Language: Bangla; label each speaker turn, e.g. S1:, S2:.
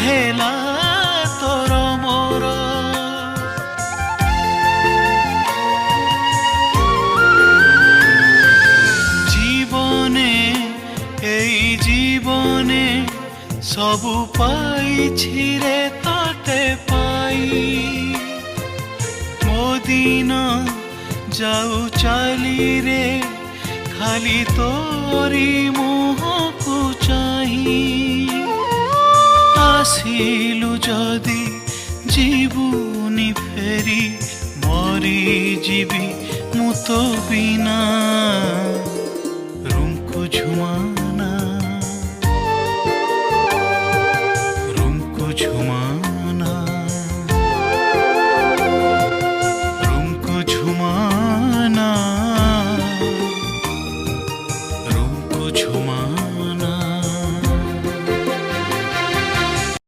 S1: হেলা তোর মোর জীবনে এই জীবনে সবু পাইছি রে তোতে পাই ମୋ ଦିନ যাও চালি রে খালি তোরি মুহঁকু চাহি আসিলু যদি জীবুনি ফেরি মরি ଯିବି ମୁଁ ତୋ ବିନା